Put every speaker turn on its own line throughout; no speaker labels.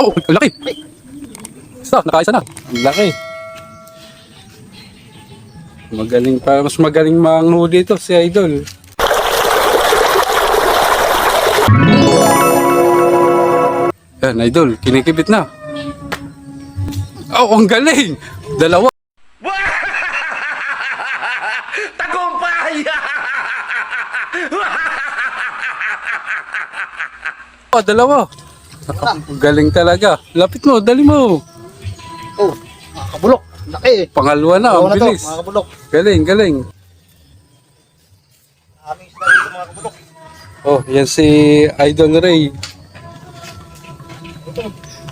Oh, ang laki. Isa, nakaisa na. Ang laki. Magaling pa, mas magaling manghuli ito si Idol. Yan, Idol, kinikibit na. Oh, ang galing! Dalawa.
Tagumpay!
Oh, dalawa. Ang galing talaga. Lapit mo, dali mo.
Oh, mga kabulok. Laki eh.
Pangalawa na, ang
Dalawa na to,
bilis.
mga kabulok.
Galing, galing.
Aming isda dito, mga kabulok.
Oh, yan si Idol Ray.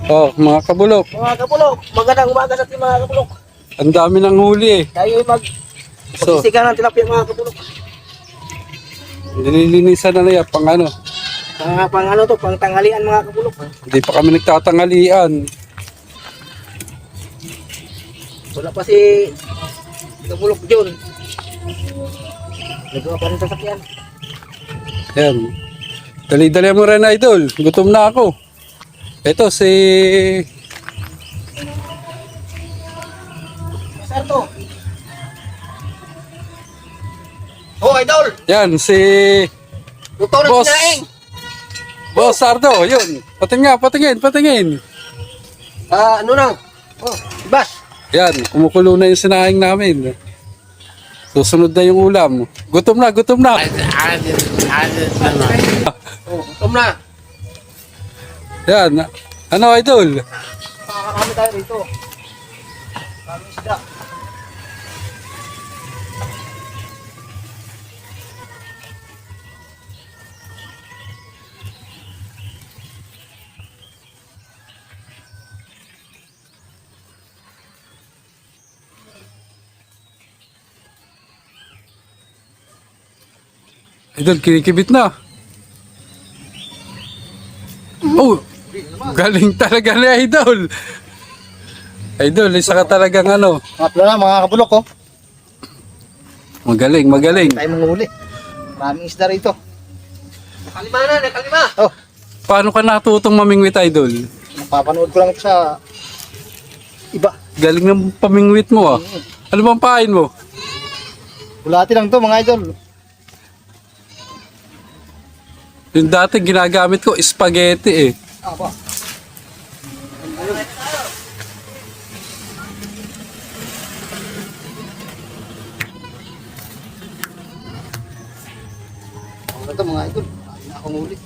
Oh, mga kabulok.
Mga kabulok, magandang umaga sa ating mga kabulok.
Ang dami ng huli eh.
Tayo ay
So,
magsisigan ng tilapia mga kabulok.
nililinisan na yan pang ano.
Pang ano to, pang tanghalian mga kabulok.
Hindi pa kami nagtatangalian.
Wala pa si kabulok John. Nagawa pa rin sasakyan.
Yan. Dali-dali mo rin, Idol. Gutom na ako. Ito si...
Saan to? Oh, idol!
Yan, si...
Luto na
Boss.
sinaing!
Boss Sardo, yun. Patingin.
Ano na? Oh, ibas!
Yan, kumukulo na yung sinahing namin. Susunod na yung ulam. Gutom na.
Oh, utom na!
Yan. Ano, Idol?
Makakakami tayo rito. Kami isda.
Idol, kinikibit na. Oh, galing talaga ni Idol. Idol, isa ka talagang ano.
Matlo na mga kabulok oh.
Magaling.
Tayo manghuli. Maraming isda rito. Nakalima! Oh,
Paano ka natutong mamingwit, Idol?
napapanood ko lang ito sa iba.
Galing ng pamingwit mo ah. Ano bang pain mo?
Bulati lang to mga idol.
Yung dati ginagamit ko, spaghetti eh.
Aba. Ano to mga idol? Dami na akong huli.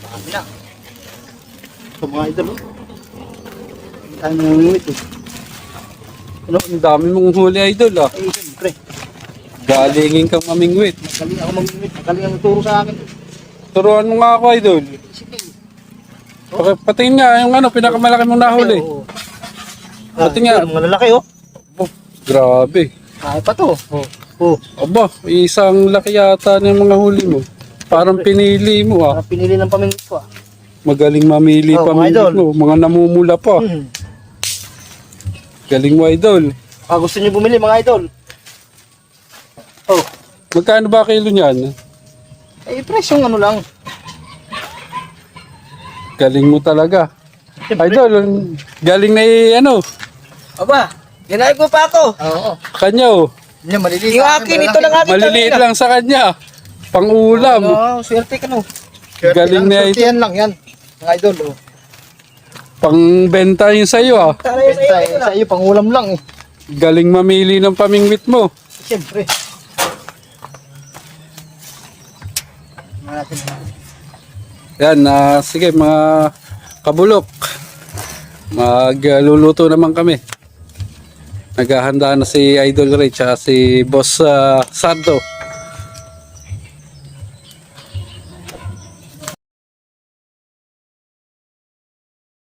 Dami na. Ito mga idol. Oh. Hindi tayo nangungulit eh.
Ano, ang dami mong huli, Idol ah.
Eh, siyempre.
Galingin kang mamingwit.
Magaling ako mag-imit. Magaling ang turo sa akin.
Turuan mo nga ako, Idol.
Sige.
Patingin nga yung ano, pinakamalaki mong nahuli.
Oo.
Pati nga.
Mga lalaki oh.
Oh, grabe.
Kaya pa to. Oh. Oh.
Aba, isang laki yata ng mga huli mo. Parang pinili mo ah.
Pinili ng pamingit ko ah.
Magaling mamili
Oh,
pa
mga idol.
mo. Mga namumula pa. Galing mo, Idol.
Gusto niyo bumili mga idol? Oh.
Magkano ba kilo niyan?
Eh, presyong ano lang.
Galing mo talaga. Idol, galing na ano,
Aba, ginay ko pa ako. Oo.
kanya oh.
Yung maliliit. Yung akin, ito lang akin.
Maliliit lang sa kanya. Pang-ulam.
Oo, swerte ka no.
Galing na ito.
Swerte yan lang yan. Mga idol. Oh.
Pang-benta yun sa'yo ah.
Sa iyo, pang ulam lang eh.
Galing mamili ng pamingwit mo.
Siyempre.
Yan, sige mga kabulok. Magluluto naman kami. Naghahanda na si Idol Ray at si Boss Sardo.